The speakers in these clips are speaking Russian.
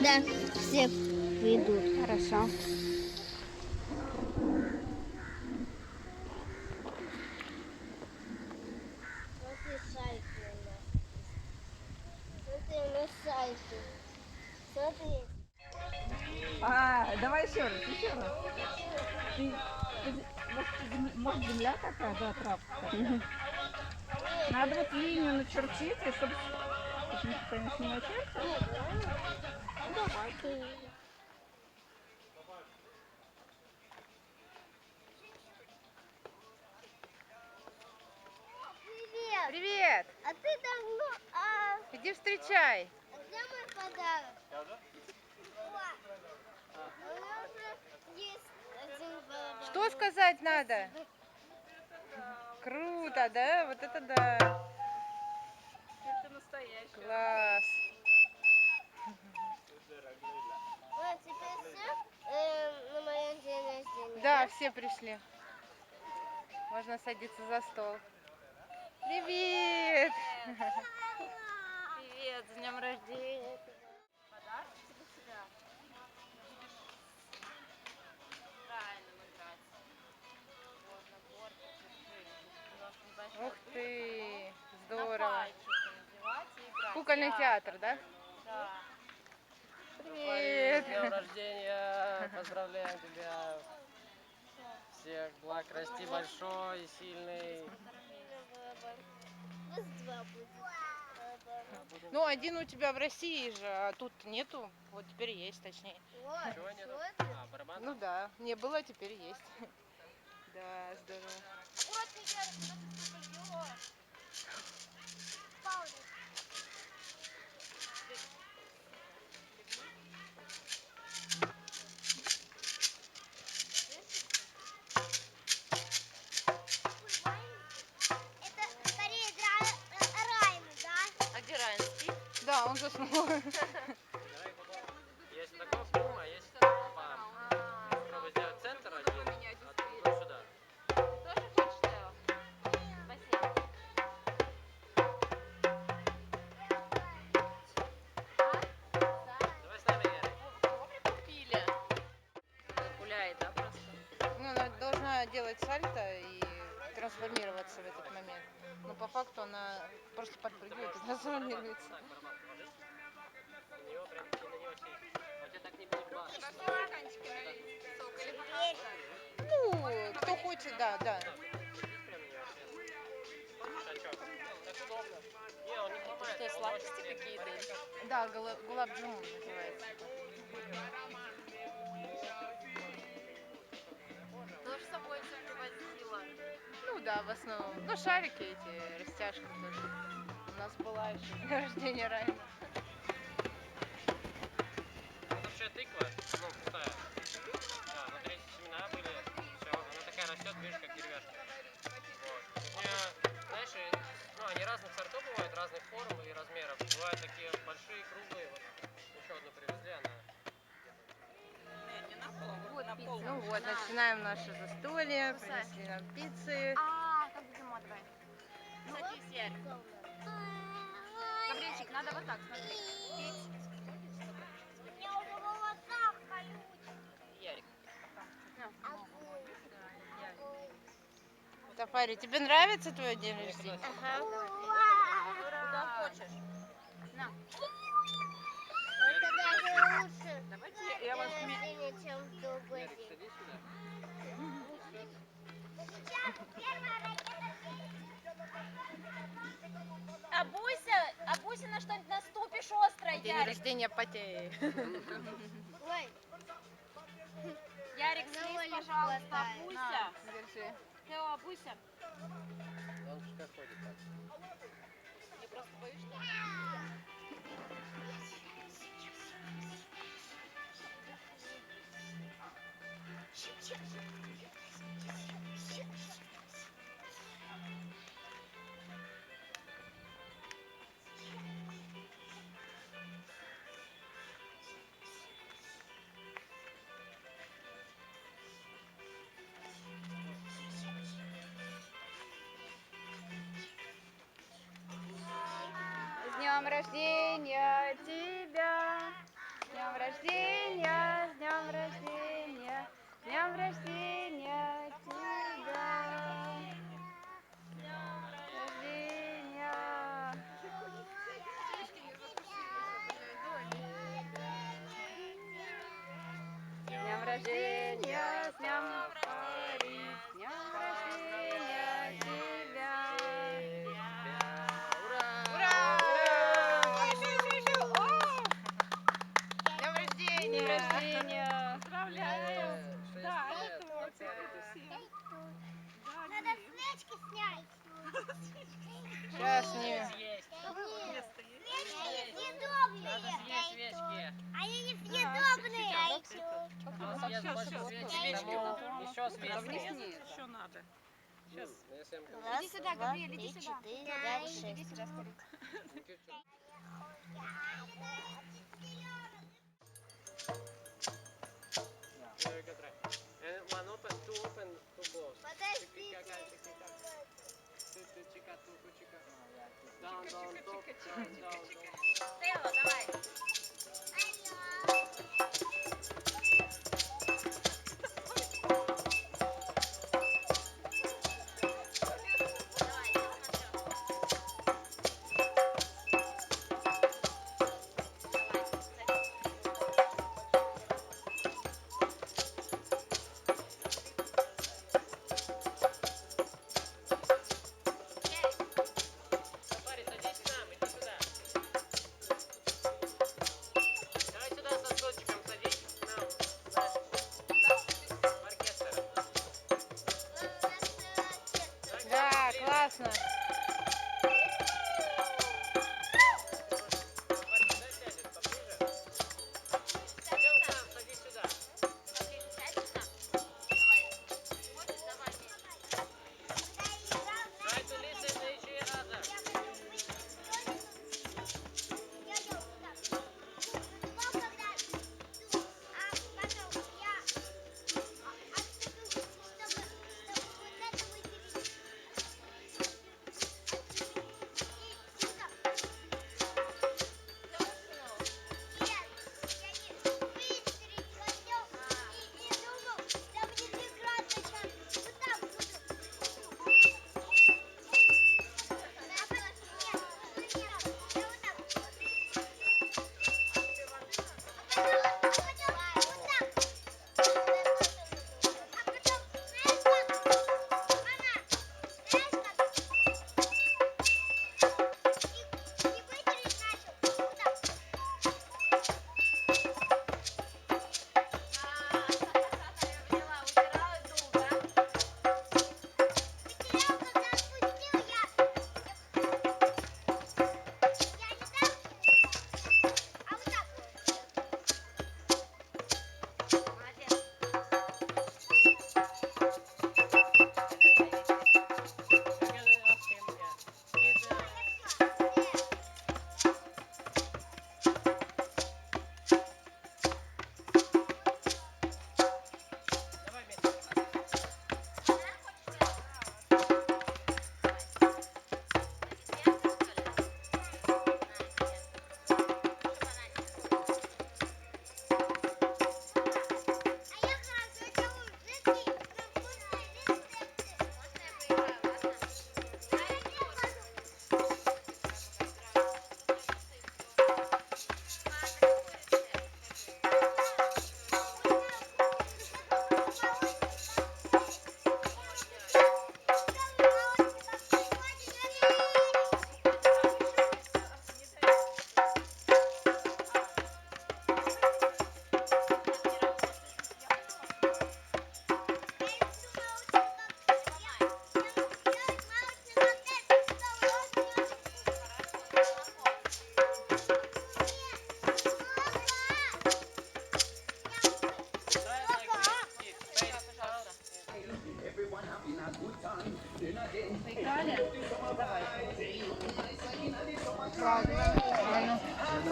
когда все придут. Хорошо. Смотри, шарики у нас есть. Смотри, у нас шарики. Смотри. Давай еще раз, еще раз. Может, земля такая, да, травка такая. Надо вот линию начертить, и чтобы никто, конечно, не начертил. Давай. Привет! Привет! А ты давно... Иди встречай. где мой подарок? У меня уже есть один подарок. Что сказать надо? Круто, да? Вот это да. Это настоящее. Класс. Вот, теперь все на моем день рождения. Да, все пришли. Можно садиться за стол. Привет! Привет, с днем рождения. Подарочек для тебя. Правильно играть. Вот набор. Ух ты! На Здорово. пальчики надевать и играть. Кукольный театр, да? Да. Привет! С днем рождения! Поздравляем тебя! Всех благ, расти большой и сильный. Пусть два будет. Ну, один у тебя в России же, а тут нету. Вот теперь есть, точнее. Вот, Чего нету? смотри. А, барабан? Ну да, не было, а теперь есть. Да, здорово. Аккуратно, Ярик, куда ты столько льешь? Пауза. Это скорее Райны, да? А где Райан спит? Да, он заснул. Есть такой пум, а есть пам. Попробуй сделать центр один, а другой сюда. Тоже хочешь, Тео? Бассейн. Давай с нами, Ярик. Кого прикупили? Гуляет, да, просто? Ну, она должна делать сальто и трансформироваться в этот момент. Но по факту она просто подпрыгивает и трансформируется. Так, барабан положи. На него прям и на него сесть. А у тебя так не будет башни. Ну, кто хочет, да, да. Садись прям на него сейчас. Шачок. Так удобно. Не, он не сломает. Что, он сладости очень какие-то? Да, гулаб-джун называется. Тоже с собой все привозила. Ну да, в основном. Ну, шарики эти, растяжка тоже. У нас была еще день рождения Райана. Это вообще тыква, ну, пустая. Да, внутри семена были, все. Она такая растет, видишь, как деревяшка. Вот. У нее, знаешь, ну, они разных сортов бывают, разных форм и размеров. Бывают такие большие, круглые. Вот. Еще одну привезли, она... Ну вот, начинаем наше застолье. Принесли нам пиццы. Как зима, давай. Садись, Ярик. Гаврильчик, надо вот так, смотри. Пить. У меня уже волоса колючие. Ярик. Тафари, тебе нравится твой день рождения? Куда хочешь. На. Это даже лучше Давайте я вас рождения, чем в другой Ярик, день. садись сюда. Сейчас первая ракета. Обуйся на что-нибудь наступишь острое, День Ярик. рождения потеет. Ой, Ярик, На слезь, Олю пожалуйста, хватает. обуйся. Держи. Тео, обуйся. Он пускай ходит так. Я просто боюсь, что... С днем рождения тебя! С днем рождения, с днем рождения, с днем рождения тебя. С днем рождения. С днем рождения, с днем Париж, с днем рождения тебя. Ура! Еще! О! С днем рождения! С днем рождения! Поздравляю! Да, это вот. Надо свечки снять. Сейчас снимем. Свечки несъедобные. Свечки. Они несъедобные. Еще свечки. Еще надо. Сейчас. Иди сюда, Габриэль, иди сюда. 4, 5, 6. Иди сюда, старик. One open, two open, two close. Подожди. Down, down, top, down, down, down. Стелла, давай. Сафари, садись к нам, иди сюда. Давай сюда со стульчиком садись к нам. В оркестр. Да, классно. Сафари, сюда сядет, поближе. Сел сам, садись сюда. Try to listen to each other.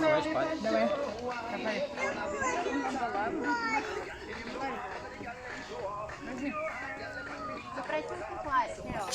Давай спать. Давай. Попроси купать, Лео.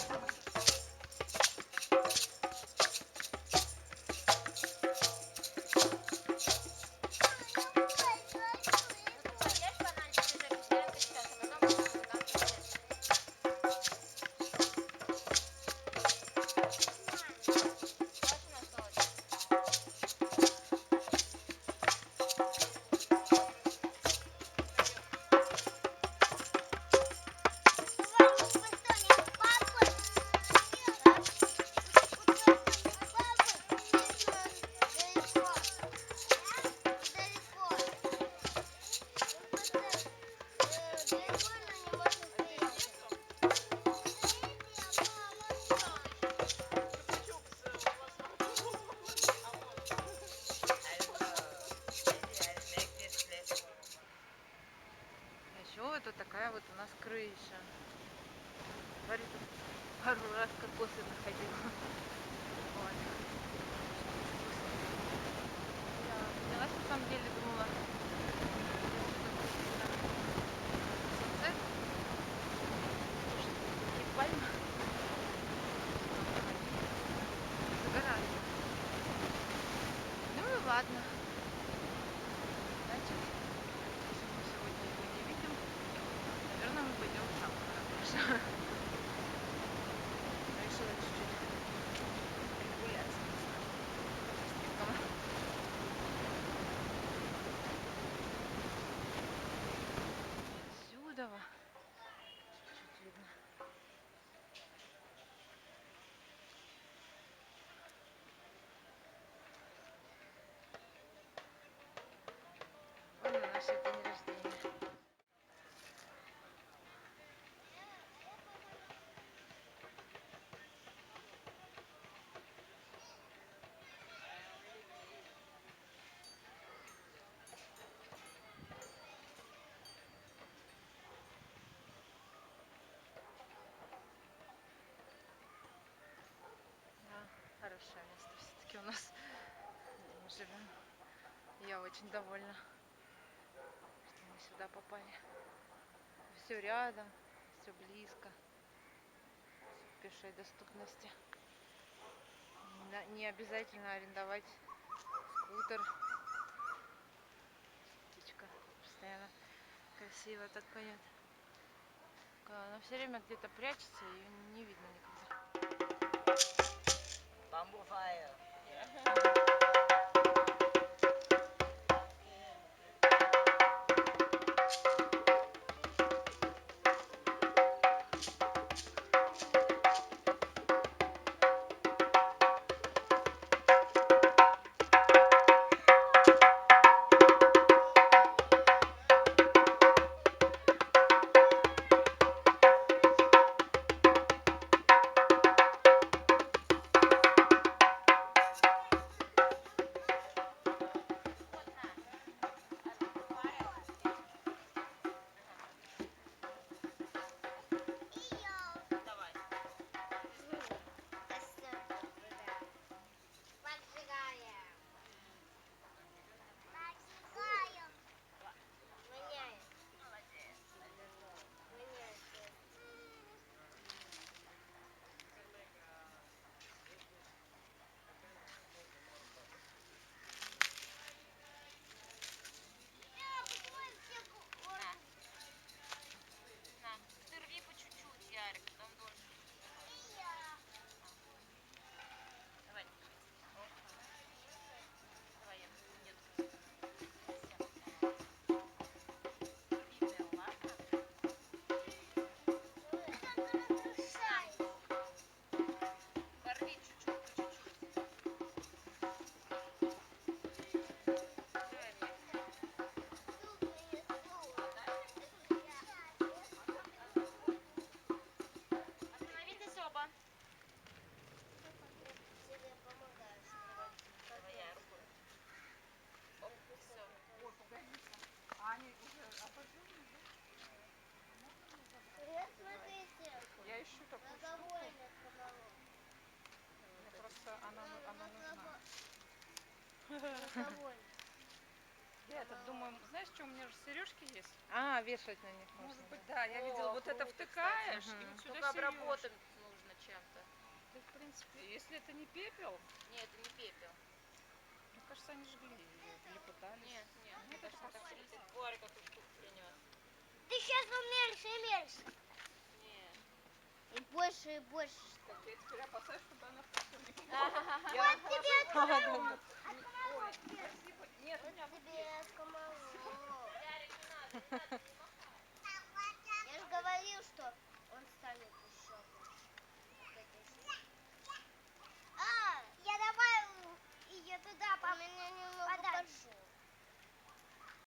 Саши день рождения. Да, хорошее место все-таки у нас, где мы живем. Я очень довольна, что мы сюда попали. Все рядом, все близко, в пешей доступности. Не обязательно арендовать скутер. Птичка постоянно красиво так поет. Она все время где-то прячется, ее не видно никогда. Bamboo fire. Сырви по чуть-чуть, Ярик, потом дольше. Давай, давай, я нет. Порви чуть-чуть, по чуть-чуть. Давай, остановитесь оба. Тебе помогаешь. Давай я рукой. Оп, все. Ой, погодите. А они уже обожжены, да? Привет, смотрите. Я ищу такую Я штуку. довольна самого. Мне просто она нужна. Я довольна. Я это думаю, знаешь, что у меня же сережки есть? А, вешать на них Может можно. быть, да, я видела, вот это втыкаешь, и вот сюда Только сережки. обработать нужно чем-то. Да, в принципе, если это не пепел, Нет, это не пепел. мне кажется, они жгли ее или пытались. Нет, Нет, мне это кажется, просто так сидит. Борик эту штуку принес. Ты сейчас уменьши и меньше. Нет. И больше, и больше. Так, я теперь опасаюсь, чтобы она вкусила. Вот тебе Ой, спасибо. Нет, у меня вот тебе есть. скоморох. Ярик, не надо, не надо. Я же говорил, что